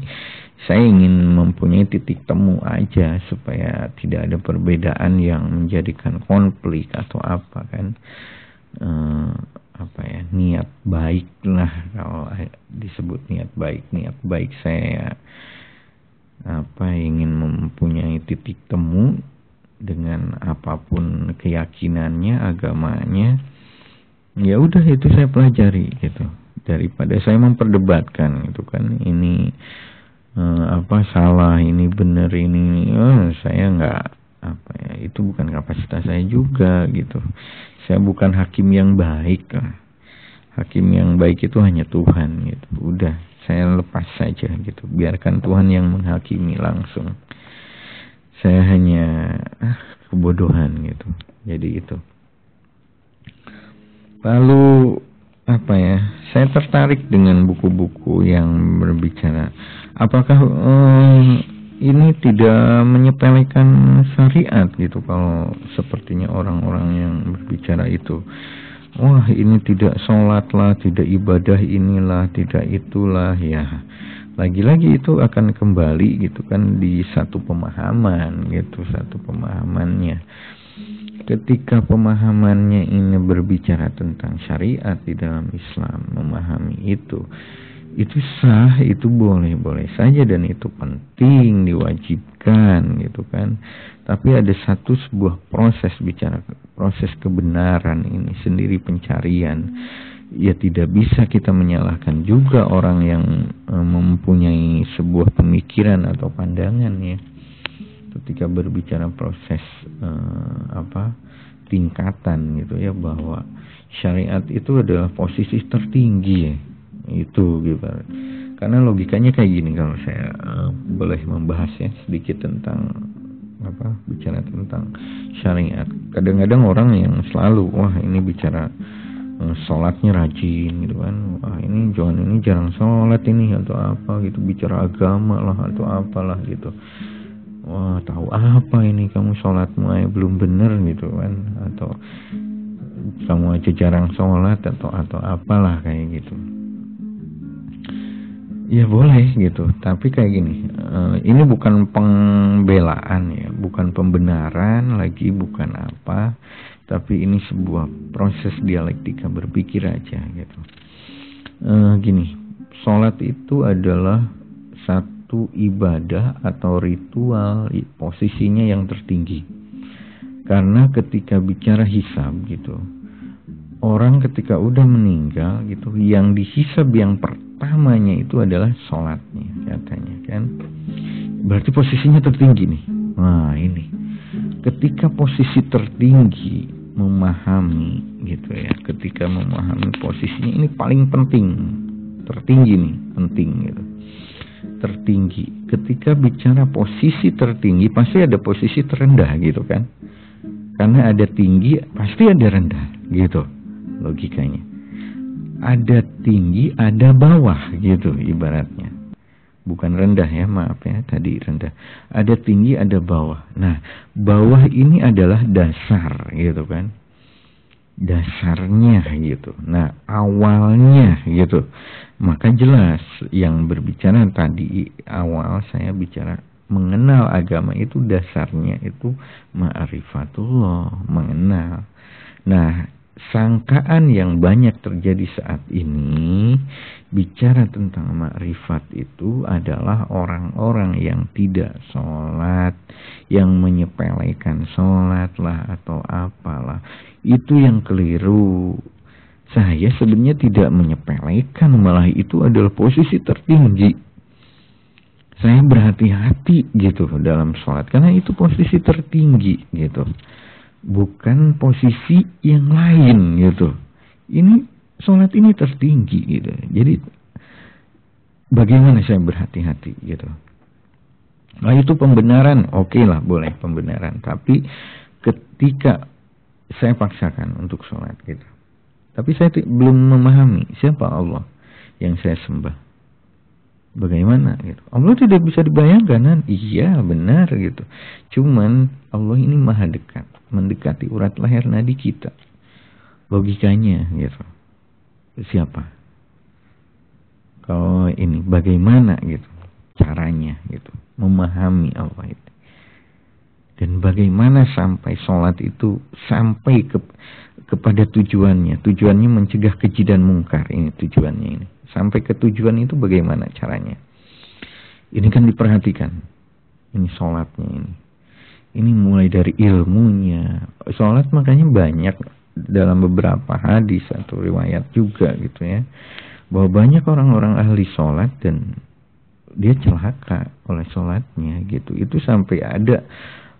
saya ingin mempunyai titik temu aja supaya tidak ada perbedaan yang menjadikan konflik atau apa kan. Niat baik lah, kalau disebut niat baik saya ingin mempunyai titik temu dengan apapun keyakinannya, agamanya, ya udah itu saya pelajari gitu, daripada saya memperdebatkan gitu kan, ini salah, ini benar, ini saya nggak itu bukan kapasitas saya juga gitu. Saya bukan hakim yang baik lah. Hakim yang baik itu hanya Tuhan gitu. Udah, saya lepas saja gitu. Biarkan Tuhan yang menghakimi langsung. Saya hanya kebodohan gitu. Jadi itu. Lalu saya tertarik dengan buku-buku yang berbicara apakah ini tidak menyepelekan syariat gitu kalau sepertinya orang-orang yang berbicara itu. Wah, ini tidak sholat lah, tidak ibadah inilah, tidak itulah, ya. Lagi-lagi itu akan kembali gitu kan di satu pemahaman gitu, satu pemahamannya. Ketika pemahamannya ini berbicara tentang syariat di dalam Islam, memahami itu sah, itu boleh-boleh saja dan itu penting, diwajibkan gitu kan. Tapi ada sebuah proses bicara proses kebenaran ini sendiri, pencarian. Ya tidak bisa kita menyalahkan juga orang yang mempunyai sebuah pemikiran atau pandangan ya. Ketika berbicara proses tingkatan gitu ya, bahwa syariat itu adalah posisi tertinggi ya. Itu gitu. Karena logikanya kayak gini, kalau saya boleh membahas ya sedikit tentang bicara tentang syariat. Kadang-kadang orang yang selalu ini bicara sholatnya rajin gitu kan, ini jarang sholat ini atau apa gitu, bicara agama lah atau apalah gitu. Wah, tahu apa ini kamu sholatmu aja belum bener gitu kan, atau kamu aja jarang sholat atau apalah kayak gitu. Ya boleh gitu, tapi kayak gini, ini bukan pembelaan ya, bukan pembenaran lagi, bukan apa, tapi ini sebuah proses dialektika berpikir aja gitu. Gini, sholat itu adalah satu ibadah atau ritual, posisinya yang tertinggi. Karena ketika bicara hisab gitu, orang ketika udah meninggal gitu, yang dihisab yang pertamanya itu adalah sholatnya katanya kan. Berarti posisinya tertinggi nih. Nah ini, ketika posisi tertinggi memahami gitu ya, ketika memahami posisinya ini paling penting, tertinggi nih, penting gitu, tertinggi. Ketika bicara posisi tertinggi pasti ada posisi terendah gitu kan, karena ada tinggi pasti ada rendah gitu logikanya. Ada tinggi ada bawah gitu ibaratnya, bukan rendah ya, maaf ya, tadi rendah. Ada tinggi ada bawah. Nah bawah ini adalah dasar gitu kan, dasarnya gitu. Nah awalnya gitu. Maka jelas yang berbicara tadi awal saya bicara mengenal agama itu dasarnya itu ma'rifatullah, mengenal. Nah sangkaan yang banyak terjadi saat ini bicara tentang makrifat itu adalah orang-orang yang tidak sholat, yang menyepelekan sholat lah atau apalah. Itu yang keliru. Saya sebenarnya tidak menyepelekan, malah itu adalah posisi tertinggi. Saya berhati-hati gitu dalam sholat karena itu posisi tertinggi gitu, bukan posisi yang lain gitu. Ini sholat ini tertinggi gitu. Jadi bagaimana saya berhati-hati gitu. Nah itu pembenaran, oke lah, boleh pembenaran. Tapi ketika saya paksakan untuk sholat gitu, tapi saya belum memahami siapa Allah yang saya sembah, bagaimana gitu. Allah tidak bisa dibayangkan, iya benar gitu. Cuman Allah ini maha dekat, mendekati urat lahir nadi kita. Logikanya gitu, siapa? Kalau ini bagaimana gitu caranya gitu memahami Allah itu, dan bagaimana sampai sholat itu sampai kepada tujuannya. Tujuannya mencegah keji dan mungkar, ini tujuannya ini. Sampai ke tujuan itu bagaimana caranya? Ini kan diperhatikan. Ini sholatnya ini. Ini mulai dari ilmunya. Sholat makanya banyak dalam beberapa hadis atau riwayat juga gitu ya, bahwa banyak orang-orang ahli sholat dan dia celaka oleh sholatnya gitu. Itu sampai ada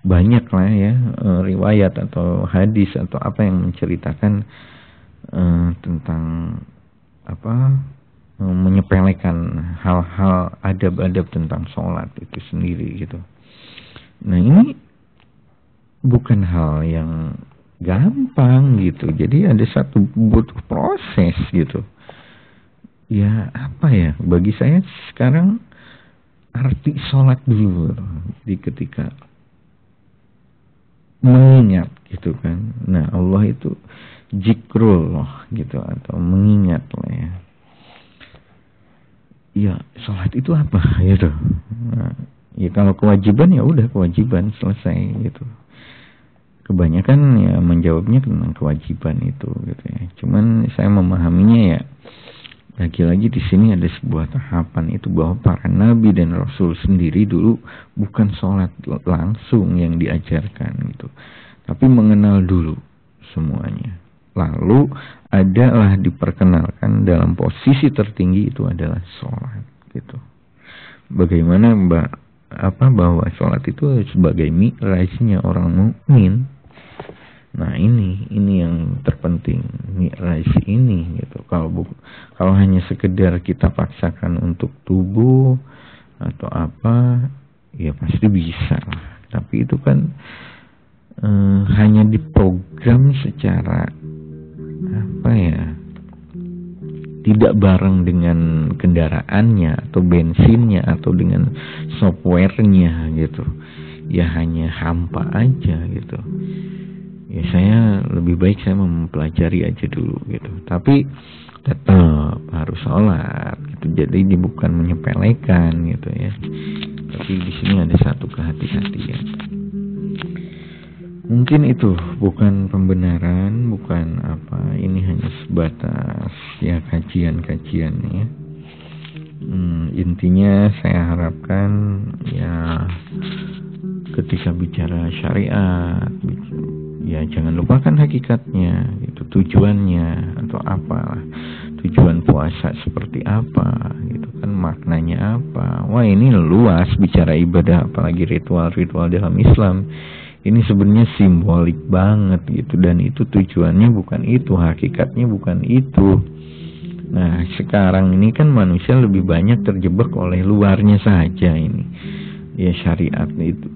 banyak lah ya riwayat atau hadis atau apa yang menceritakan tentang menyepelekan hal-hal adab-adab tentang sholat itu sendiri gitu. Nah ini bukan hal yang gampang gitu. Jadi ada satu butuh proses gitu. Ya apa ya, bagi saya sekarang arti sholat dulu. di ketika mengingat gitu kan. Nah, Allah itu zikrullah gitu, atau mengingat lah ya. Ya, sholat itu apa gitu. Nah, ya kalau kewajiban ya udah kewajiban, selesai gitu. Kebanyakan ya menjawabnya tentang kewajiban itu gitu ya. Cuman saya memahaminya ya, lagi-lagi di sini ada sebuah tahapan itu, bahwa para nabi dan rasul sendiri dulu bukan sholat langsung yang diajarkan gitu, tapi mengenal dulu semuanya. Lalu adalah diperkenalkan dalam posisi tertinggi itu adalah sholat gitu. Bagaimana bahwa sholat itu sebagai mi'rajnya orang mukmin. Nah ini yang terpenting, mi'raj ini gitu. Kalau hanya sekedar kita paksakan untuk tubuh atau apa, ya pasti bisa lah. Tapi itu kan hanya diprogram secara apa ya, tidak bareng dengan kendaraannya atau bensinnya atau dengan softwarenya gitu. Ya hanya hampa aja gitu. Ya saya lebih baik saya mempelajari aja dulu gitu. Tapi tetap harus sholat gitu. Jadi ini bukan menyepelekan gitu ya. Tapi di sini ada satu kehati-hatian. Mungkin itu bukan pembenaran, bukan apa. Ini hanya sebatas ya kajian-kajian ya. Intinya saya harapkan ya ketika bicara syariat, ya jangan lupakan hakikatnya, itu tujuannya atau apalah, tujuan puasa seperti apa, gitu kan, maknanya apa. Wah ini luas bicara ibadah, apalagi ritual-ritual dalam Islam. Ini sebenarnya simbolik banget gitu, dan itu tujuannya bukan itu, hakikatnya bukan itu. Nah sekarang ini kan manusia lebih banyak terjebak oleh luarnya saja ini. Ya syariat itu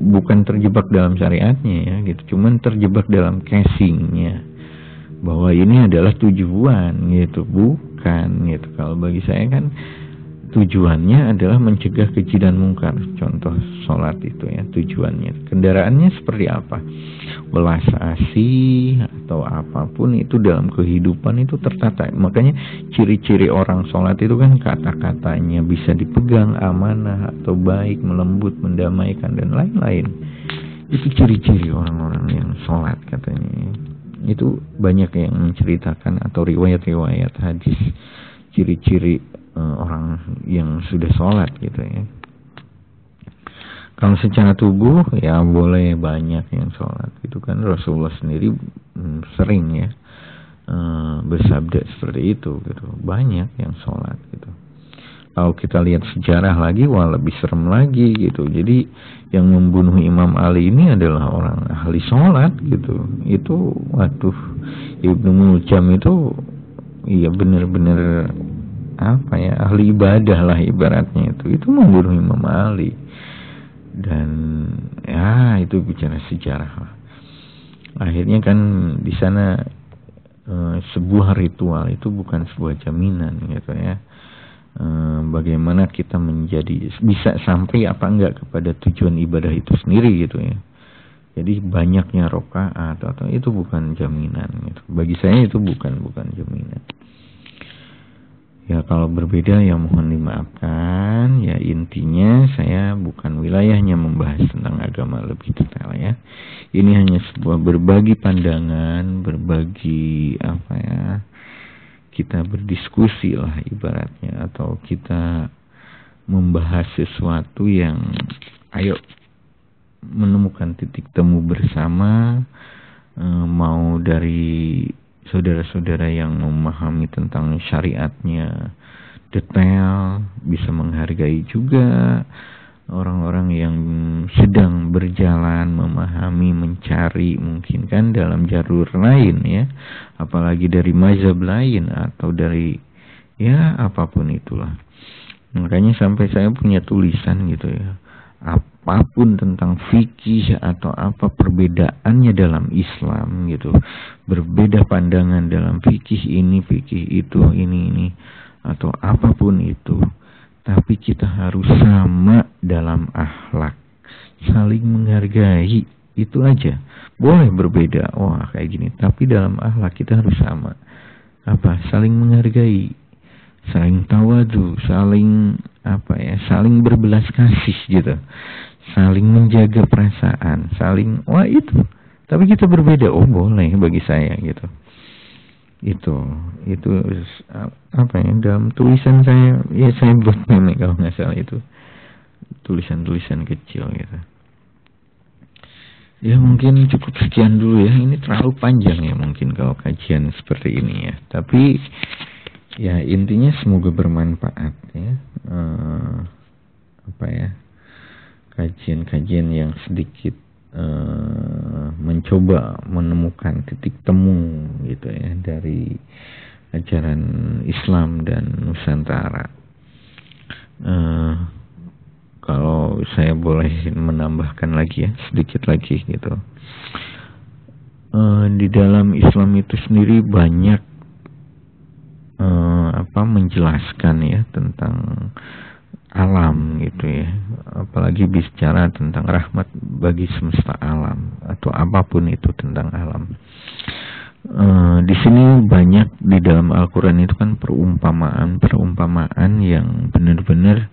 bukan terjebak dalam syariatnya ya gitu, cuman terjebak dalam casingnya bahwa ini adalah tujuan gitu, bukan gitu. Kalau bagi saya kan tujuannya adalah mencegah keji dan mungkar. Contoh sholat itu ya tujuannya. Kendaraannya seperti apa? Belas asih atau apapun itu dalam kehidupan itu tertata. Makanya ciri-ciri orang sholat itu kan kata-katanya bisa dipegang, amanah atau baik, melembut, mendamaikan dan lain-lain. Itu ciri-ciri orang-orang yang sholat katanya. Itu banyak yang menceritakan atau riwayat-riwayat hadis ciri-ciri orang yang sudah sholat gitu ya. Kalau secara tubuh ya boleh banyak yang sholat gitu kan. Rasulullah sendiri sering ya bersabda seperti itu gitu. Banyak yang sholat gitu. Kalau kita lihat sejarah lagi, wah lebih serem lagi gitu. Jadi yang membunuh Imam Ali ini adalah orang ahli sholat gitu. Itu waduh, Ibnu Muljam itu iya benar-benar apa ya, ahli ibadah lah ibaratnya. Itu membunuh Imam Ali. Dan ya itu bicara sejarah lah. Akhirnya kan di sana sebuah ritual itu bukan sebuah jaminan gitu ya. Bagaimana kita menjadi bisa sampai apa enggak kepada tujuan ibadah itu sendiri gitu ya. Jadi banyaknya rakaat atau itu bukan jaminan gitu. Bagi saya itu bukan jaminan. Ya kalau berbeda ya mohon dimaafkan. Ya intinya saya bukan wilayahnya membahas tentang agama lebih detail ya. Ini hanya sebuah berbagi pandangan, berbagi apa ya, kita berdiskusi lah ibaratnya, atau kita membahas sesuatu yang ayo menemukan titik temu bersama, mau dari saudara-saudara yang memahami tentang syariatnya detail, bisa menghargai juga orang-orang yang sedang berjalan, memahami, mencari mungkin kan dalam jalur lain ya, apalagi dari mazhab lain atau dari ya apapun itulah. Makanya sampai saya punya tulisan gitu ya, apapun tentang fikih atau apa perbedaannya dalam Islam gitu, berbeda pandangan dalam fikih ini, fikih itu, ini atau apapun itu, tapi kita harus sama dalam akhlak, saling menghargai. Itu aja. Boleh berbeda, wah kayak gini, tapi dalam akhlak kita harus sama. Apa? Saling menghargai, saling tawadu, saling saling berbelas kasih gitu, saling menjaga perasaan, saling itu. Tapi kita berbeda, boleh bagi saya gitu. Itu dalam tulisan saya, ya saya buat meme kalau nggak salah, itu tulisan kecil gitu. Ya mungkin cukup sekian dulu ya, ini terlalu panjang ya mungkin kalau kajian seperti ini ya, tapi ya intinya semoga bermanfaat ya. Kajian-kajian yang sedikit mencoba menemukan titik temu gitu ya dari ajaran Islam dan Nusantara. Kalau saya boleh menambahkan lagi ya, sedikit lagi gitu. Di dalam Islam itu sendiri banyak menjelaskan ya tentang alam gitu ya, apalagi bicara tentang rahmat bagi semesta alam atau apapun itu tentang alam. Di sini banyak di dalam Al-Quran itu kan perumpamaan yang benar-benar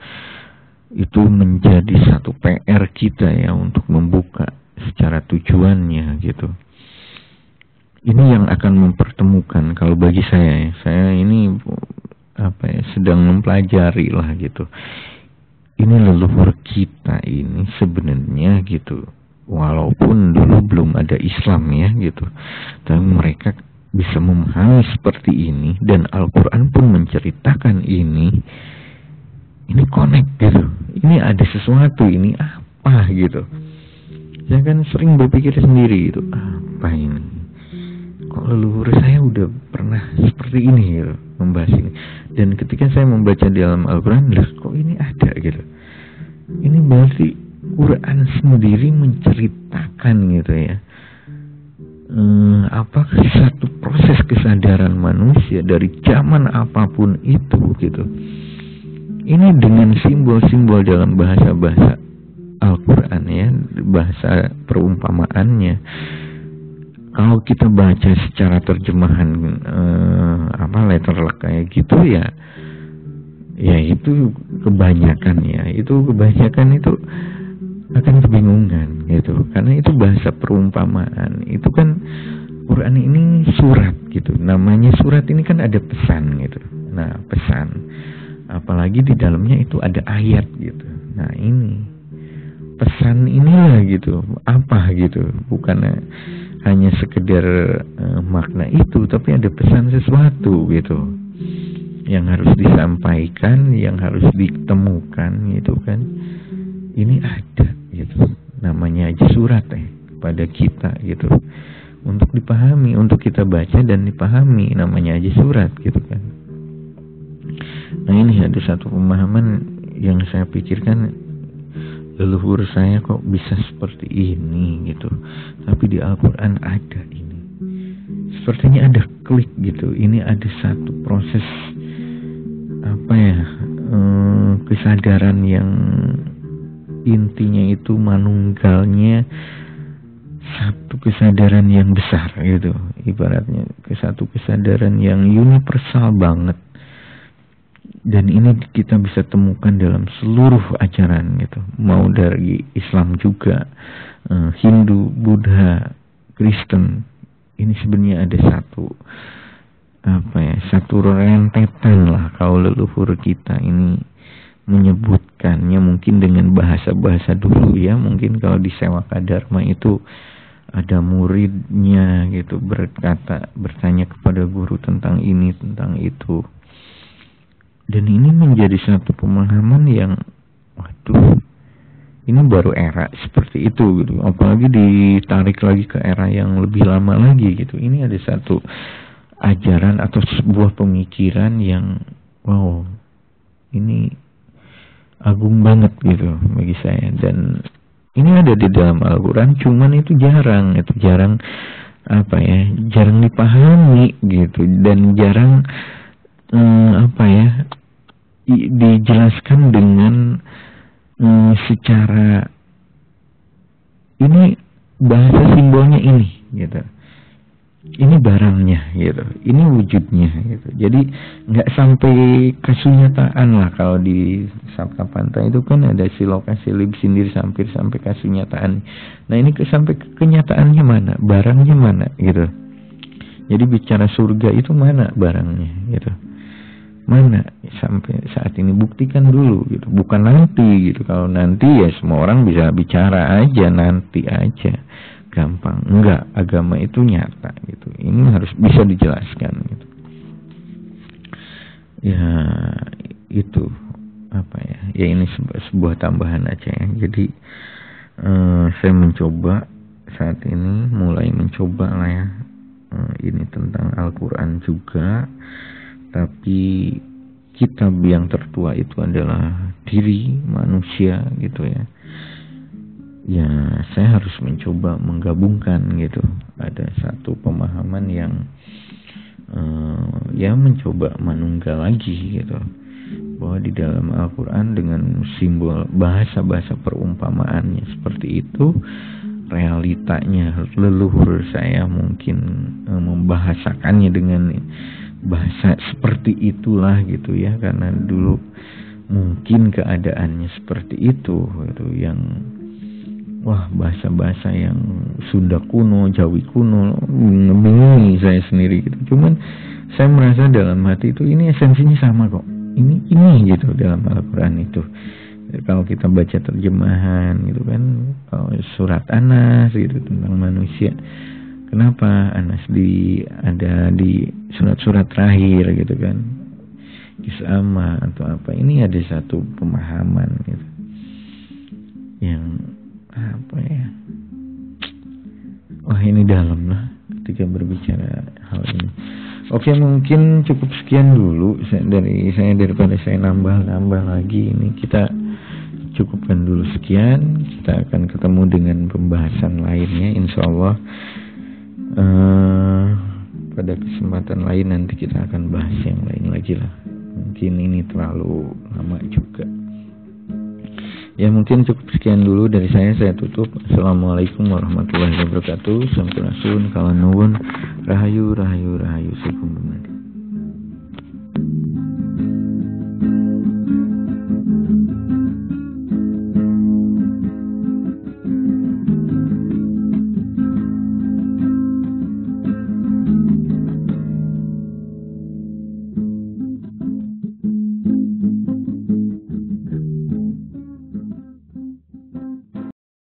itu menjadi satu PR kita ya untuk membuka secara tujuannya gitu. Ini yang akan mempertemukan, kalau bagi saya ini sedang mempelajari lah gitu. Ini leluhur kita ini sebenarnya gitu, walaupun dulu belum ada Islam ya gitu, tapi mereka bisa memahami seperti ini, dan Al-Quran pun menceritakan ini connect gitu. Ini ada sesuatu, ini apa gitu. Saya kan sering berpikir sendiri gitu, apa ini? Kok leluhur saya udah pernah seperti ini gitu, membahas ini. Dan ketika saya membaca di dalam Al-Quran, kok ini ada gitu. Ini berarti Quran sendiri menceritakan gitu ya. Apakah satu proses kesadaran manusia dari zaman apapun itu gitu. Ini dengan simbol-simbol dalam bahasa-bahasa Al-Quran ya, bahasa perumpamaannya. Kalau kita baca secara terjemahan letter kayak gitu ya itu kebanyakan itu akan kebingungan gitu, karena itu bahasa perumpamaan. Itu kan Quran ini surat gitu, namanya surat ini kan ada pesan gitu. Nah pesan, apalagi di dalamnya itu ada ayat gitu. Nah ini pesan inilah gitu, apa gitu, bukan hanya sekedar makna itu, tapi ada pesan sesuatu gitu yang harus disampaikan, yang harus ditemukan gitu kan. Ini ada gitu, namanya aja surat kepada kita gitu, untuk dipahami, untuk kita baca dan dipahami, namanya aja surat gitu kan. Nah ini ada satu pemahaman yang saya pikirkan, leluhur saya kok bisa seperti ini gitu, tapi di Al-Quran ada ini. Sepertinya ada klik gitu, ini ada satu proses kesadaran yang intinya itu manunggalnya satu kesadaran yang besar gitu, ibaratnya satu kesadaran yang universal banget. Dan ini kita bisa temukan dalam seluruh ajaran gitu, mau dari Islam juga, Hindu, Buddha, Kristen. Ini sebenarnya ada satu rentetan lah kalau leluhur kita ini menyebutkannya, mungkin dengan bahasa-bahasa dulu ya. Mungkin kalau di Sewaka Dharma itu ada muridnya gitu bertanya kepada guru tentang ini, tentang itu. Dan ini menjadi satu pemahaman yang, ini baru era seperti itu gitu. Apalagi ditarik lagi ke era yang lebih lama lagi gitu. Ini ada satu ajaran atau sebuah pemikiran yang, ini agung banget gitu bagi saya. Dan ini ada di dalam Al-Quran, cuman itu jarang dipahami gitu, dan jarang dijelaskan dengan secara ini bahasa simbolnya ini gitu, ini barangnya gitu, ini wujudnya gitu. Jadi nggak sampai kasunyataan lah. Kalau di Sabta Panta itu kan ada siloka silib sindir sampir sampai kasunyataan. Nah ini sampai kenyataannya mana, barangnya mana gitu. Jadi bicara surga itu mana barangnya gitu, mana sampai saat ini, buktikan dulu gitu, bukan nanti gitu. Kalau nanti ya semua orang bisa bicara aja, nanti aja gampang. Enggak, agama itu nyata gitu, ini harus bisa dijelaskan gitu. Ya itu apa ya, ya ini sebuah tambahan aja ya. Jadi saya mencoba saat ini, mulai mencoba lah ya, ini tentang Al-Quran juga. Tapi kitab yang tertua itu adalah diri manusia gitu ya. Ya saya harus mencoba menggabungkan gitu. Ada satu pemahaman yang ya mencoba menunggal lagi gitu, bahwa di dalam Al-Quran dengan simbol bahasa-bahasa perumpamaannya seperti itu, realitanya leluhur saya mungkin membahasakannya dengan bahasa seperti itulah gitu ya, karena dulu mungkin keadaannya seperti itu gitu, yang bahasa-bahasa yang Sunda kuno, Jawi kuno, ngebingungi saya sendiri gitu. Cuman saya merasa dalam hati itu ini esensinya sama kok, ini gitu dalam Al-Quran itu. Kalau kita baca terjemahan gitu kan, kalau surat Anas gitu tentang manusia, kenapa Anas ada di surat-surat terakhir gitu kan, Kisama atau apa, ini ada satu pemahaman gitu yang apa ya, ini dalam lah ketika berbicara hal ini. Oke, mungkin cukup sekian dulu dari saya, daripada saya nambah lagi. Ini kita cukupkan dulu sekian. Kita akan ketemu dengan pembahasan lainnya insyaallah. Pada kesempatan lain nanti kita akan bahas yang lain lagi lah. Mungkin ini terlalu lama juga. Ya mungkin cukup sekian dulu dari saya tutup. Assalamualaikum warahmatullahi wabarakatuh. Sampurasun, kawan nuwun, rahayu. Sakum.